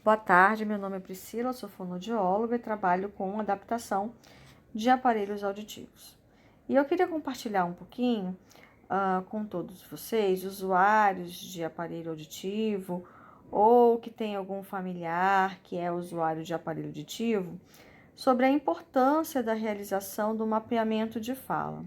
Boa tarde, meu nome é Priscila, sou fonoaudióloga e trabalho com adaptação de aparelhos auditivos. E eu queria compartilhar um pouquinho com todos vocês, usuários de aparelho auditivo ou que tem algum familiar que é usuário de aparelho auditivo, sobre a importância da realização do mapeamento de fala.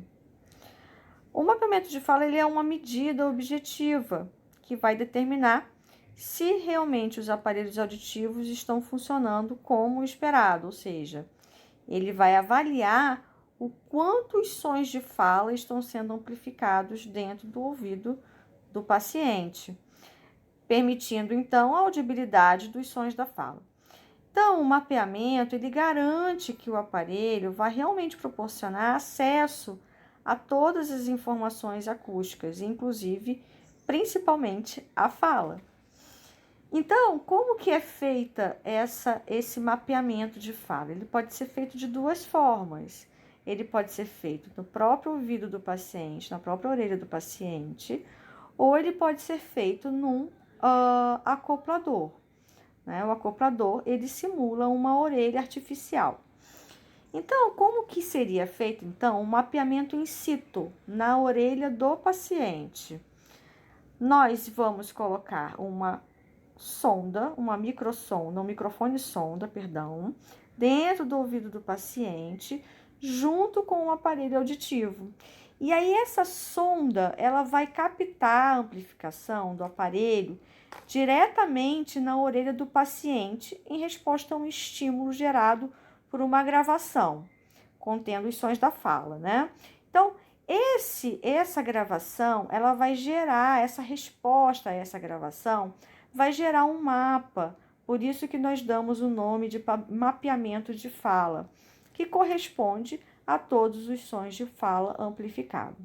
O mapeamento de fala ele é uma medida objetiva que vai determinar se realmente os aparelhos auditivos estão funcionando como esperado, ou seja, ele vai avaliar o quanto os sons de fala estão sendo amplificados dentro do ouvido do paciente, permitindo então a audibilidade dos sons da fala. Então, o mapeamento ele garante que o aparelho vai realmente proporcionar acesso a todas as informações acústicas, inclusive, principalmente, a fala. Então, como que é feita esse mapeamento de fala? Ele pode ser feito de duas formas. Ele pode ser feito no próprio ouvido do paciente, na própria orelha do paciente, ou ele pode ser feito num acoplador. Né? O acoplador, ele simula uma orelha artificial. Então, como que seria feito, então, um mapeamento in situ na orelha do paciente? Nós vamos colocar uma sonda, uma microsonda, um microfone sonda, perdão, dentro do ouvido do paciente, junto com o aparelho auditivo. E aí essa sonda, ela vai captar a amplificação do aparelho diretamente na orelha do paciente em resposta a um estímulo gerado por uma gravação contendo os sons da fala, né? Então, essa gravação, ela vai gerar essa resposta a essa gravação, vai gerar um mapa. Por isso que nós damos o nome de mapeamento de fala, que corresponde a todos os sons de fala amplificado.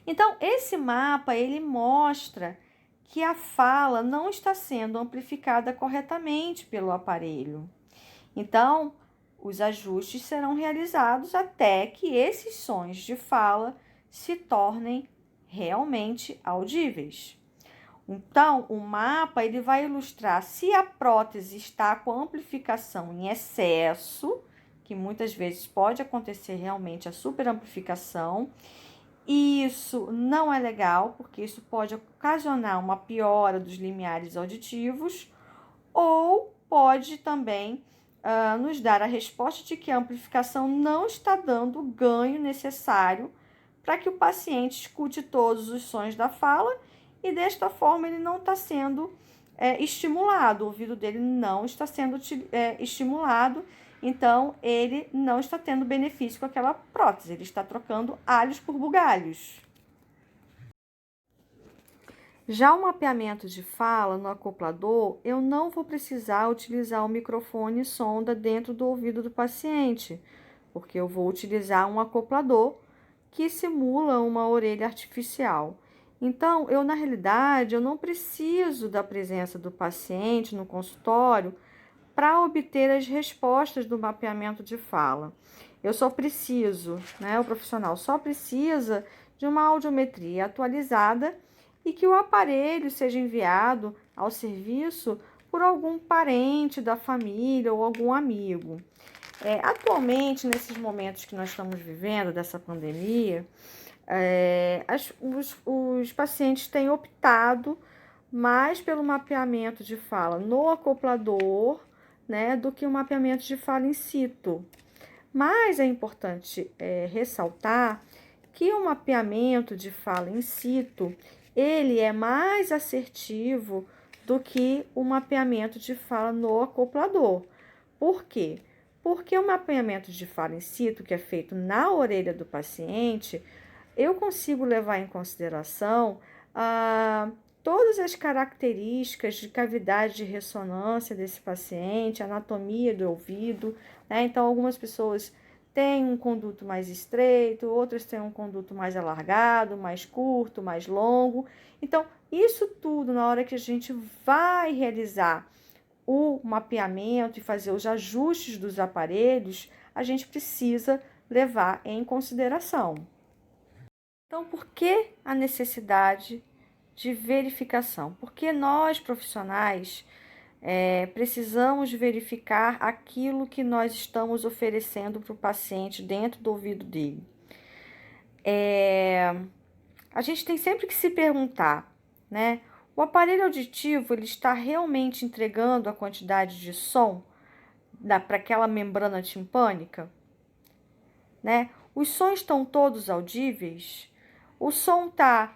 Então, esse mapa, ele mostra que a fala não está sendo amplificada corretamente pelo aparelho. Então, os ajustes serão realizados até que esses sons de fala se tornem realmente audíveis. Então, o mapa ele vai ilustrar se a prótese está com amplificação em excesso, que muitas vezes pode acontecer realmente a superamplificação. Isso não é legal, porque isso pode ocasionar uma piora dos limiares auditivos, ou pode também nos dar a resposta de que a amplificação não está dando o ganho necessário para que o paciente escute todos os sons da fala e desta forma ele não está sendo estimulado, o ouvido dele não está sendo estimulado, então ele não está tendo benefício com aquela prótese, ele está trocando alhos por bugalhos. Já o mapeamento de fala no acoplador, eu não vou precisar utilizar o microfone sonda dentro do ouvido do paciente, porque eu vou utilizar um acoplador que simula uma orelha artificial. Então, na realidade, eu não preciso da presença do paciente no consultório para obter as respostas do mapeamento de fala. Eu só preciso, o profissional só precisa de uma audiometria atualizada e que o aparelho seja enviado ao serviço por algum parente da família ou algum amigo. Atualmente, nesses momentos que nós estamos vivendo dessa pandemia, os pacientes têm optado mais pelo mapeamento de fala no acoplador, do que o mapeamento de fala in situ. Mas é importante ressaltar que o mapeamento de fala in situ, ele é mais assertivo do que o mapeamento de fala no acoplador. Por quê? Porque o mapeamento de fala in situ, que é feito na orelha do paciente, eu consigo levar em consideração todas as características de cavidade de ressonância desse paciente, anatomia do ouvido, Então, algumas pessoas têm um conduto mais estreito, outras têm um conduto mais alargado, mais curto, mais longo. Então, isso tudo, na hora que a gente vai realizar o mapeamento e fazer os ajustes dos aparelhos, a gente precisa levar em consideração. Então, por que a necessidade de verificação? Porque nós, profissionais, precisamos verificar aquilo que nós estamos oferecendo para o paciente dentro do ouvido dele. A gente tem sempre que se perguntar, né? O aparelho auditivo, ele está realmente entregando a quantidade de som para aquela membrana timpânica, né? Os sons estão todos audíveis? O som está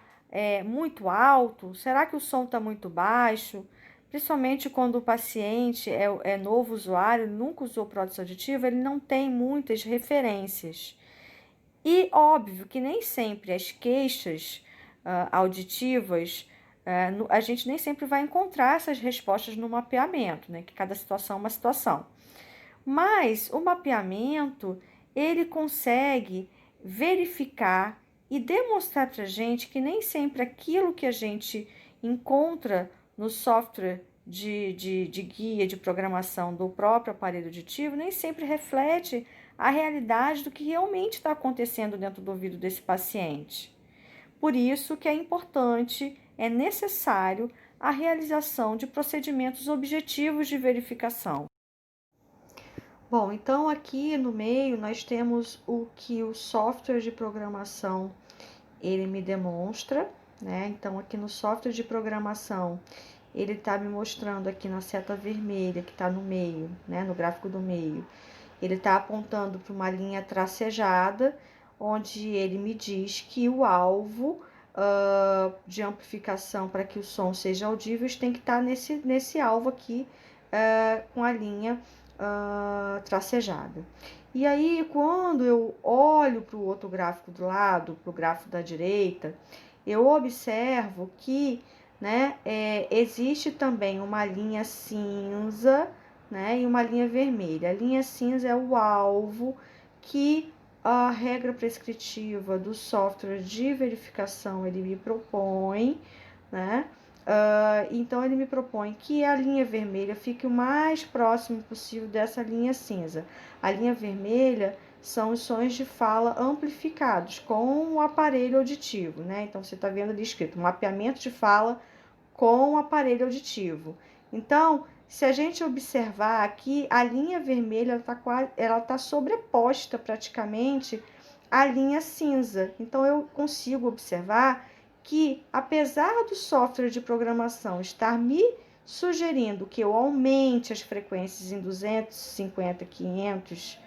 muito alto? Será que o som está muito baixo? Principalmente quando o paciente é novo usuário, nunca usou prótese auditiva, ele não tem muitas referências. E óbvio que nem sempre as queixas auditivas, a gente nem sempre vai encontrar essas respostas no mapeamento, né? Que cada situação é uma situação. Mas o mapeamento, ele consegue verificar e demonstrar para a gente que nem sempre aquilo que a gente encontra no software de guia de programação do próprio aparelho auditivo, nem sempre reflete a realidade do que realmente está acontecendo dentro do ouvido desse paciente. Por isso que é importante, é necessário a realização de procedimentos objetivos de verificação. Bom, então aqui no meio nós temos o que o software de programação ele me demonstra, né? Então aqui no software de programação ele está me mostrando aqui na seta vermelha que está no meio, né? No gráfico do meio, ele está apontando para uma linha tracejada, onde ele me diz que o alvo de amplificação para que o som seja audível tem que estar nesse alvo aqui com a linha tracejada. E aí, quando eu olho para o outro gráfico do lado, para o gráfico da direita, eu observo que, né, existe também uma linha cinza, né, e uma linha vermelha. A linha cinza é o alvo que a regra prescritiva do software de verificação ele me propõe, né? Então, ele me propõe que a linha vermelha fique o mais próximo possível dessa linha cinza. A linha vermelha são os sons de fala amplificados com o aparelho auditivo, né? Então, você está vendo ali escrito mapeamento de fala com o aparelho auditivo. Então, se a gente observar aqui, a linha vermelha ela tá sobreposta praticamente à linha cinza. Então, eu consigo observar que, apesar do software de programação estar me sugerindo que eu aumente as frequências em 250, 500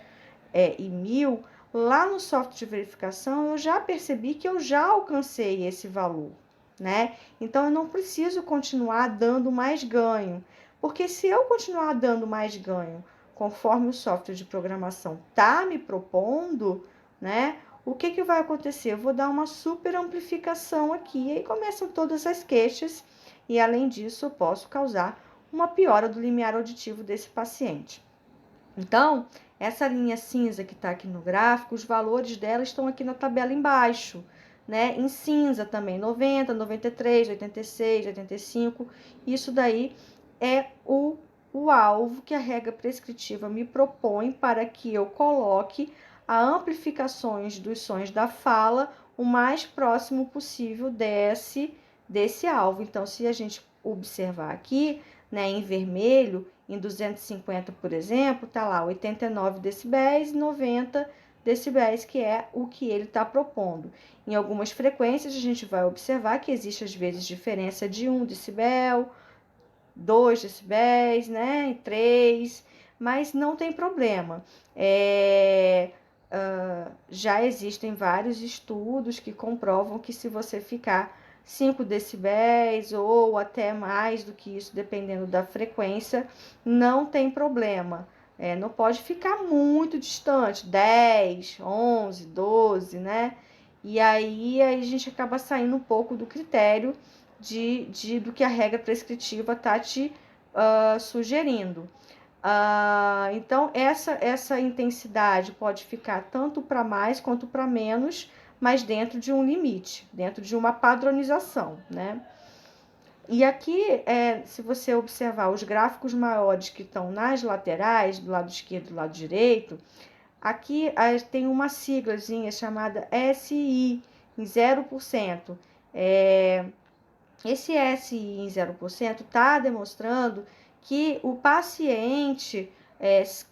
e 1000, lá no software de verificação eu já percebi que eu já alcancei esse valor, né? Então eu não preciso continuar dando mais ganho, porque se eu continuar dando mais ganho conforme o software de programação está me propondo, né? O que vai acontecer? Eu vou dar uma super amplificação aqui, e aí começam todas as queixas, e além disso, eu posso causar uma piora do limiar auditivo desse paciente. Então, essa linha cinza que está aqui no gráfico, os valores dela estão aqui na tabela embaixo, né? Em cinza também, 90, 93, 86, 85, isso daí é o alvo que a regra prescritiva me propõe para que eu coloque a amplificações dos sons da fala o mais próximo possível desse alvo. Então, se a gente observar aqui, né, em vermelho, em 250, por exemplo, tá lá 89 decibéis e 90 decibéis, que é o que ele está propondo. Em algumas frequências, a gente vai observar que existe, às vezes, diferença de 1 decibel, 2 decibéis, né, 3, mas não tem problema. Já existem vários estudos que comprovam que se você ficar 5 decibéis ou até mais do que isso, dependendo da frequência, não tem problema. Não pode ficar muito distante, 10, 11, 12, né? E aí a gente acaba saindo um pouco do critério do que a regra prescritiva está te sugerindo. Então, essa intensidade pode ficar tanto para mais quanto para menos, mas dentro de um limite, dentro de uma padronização, né? E aqui, se você observar os gráficos maiores que estão nas laterais, do lado esquerdo e do lado direito, aqui tem uma siglazinha chamada SI, em 0%. Esse SI em 0% está demonstrando que o paciente,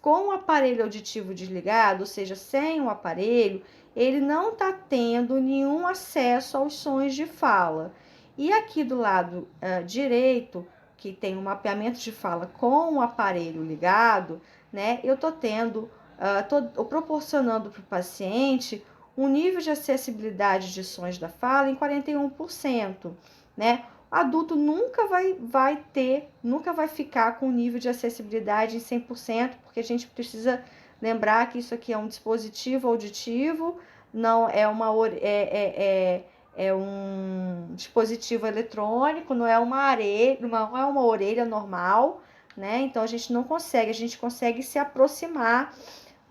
com o aparelho auditivo desligado, ou seja, sem o aparelho, ele não está tendo nenhum acesso aos sons de fala. E aqui do lado direito, que tem um mapeamento de fala com o aparelho ligado, né, eu estou proporcionando para o paciente um nível de acessibilidade de sons da fala em 41%, né? O adulto nunca vai ficar com o nível de acessibilidade em 100%, porque a gente precisa lembrar que isso aqui é um dispositivo auditivo, não é um dispositivo eletrônico, não é uma orelha normal, né? Então a gente consegue se aproximar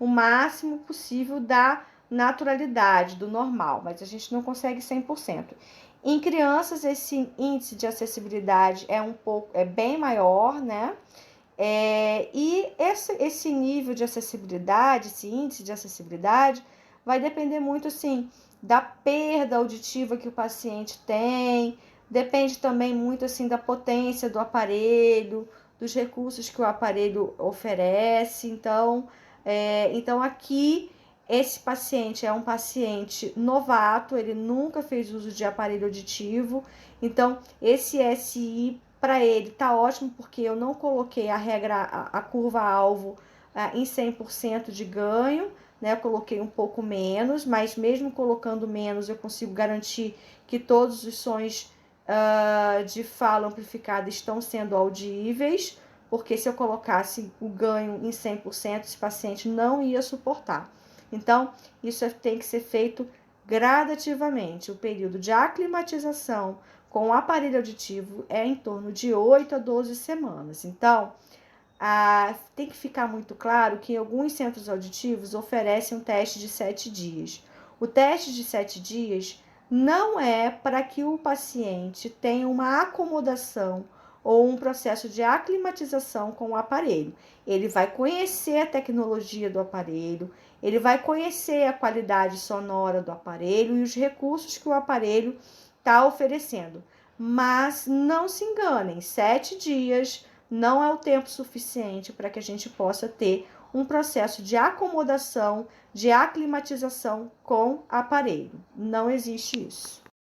o máximo possível da naturalidade, do normal, mas a gente não consegue 100%. Em crianças, esse índice de acessibilidade é bem maior, né? E esse nível de acessibilidade, esse índice de acessibilidade, vai depender muito, assim, da perda auditiva que o paciente tem, depende também muito, assim, da potência do aparelho, dos recursos que o aparelho oferece. Então aqui, esse paciente é um paciente novato, ele nunca fez uso de aparelho auditivo, então esse SI para ele tá ótimo, porque eu não coloquei a curva-alvo em 100% de ganho, né? Eu coloquei um pouco menos, mas mesmo colocando menos, eu consigo garantir que todos os sons de fala amplificada estão sendo audíveis, porque se eu colocasse o ganho em 100%, esse paciente não ia suportar. Então, isso tem que ser feito gradativamente. O período de aclimatização com o aparelho auditivo é em torno de 8 a 12 semanas. Então, tem que ficar muito claro que alguns centros auditivos oferecem um teste de 7 dias. O teste de 7 dias não é para que o paciente tenha uma acomodação ou um processo de aclimatização com o aparelho. Ele vai conhecer a tecnologia do aparelho, ele vai conhecer a qualidade sonora do aparelho e os recursos que o aparelho está oferecendo. Mas não se enganem, 7 dias não é o tempo suficiente para que a gente possa ter um processo de acomodação, de aclimatização com aparelho. Não existe isso.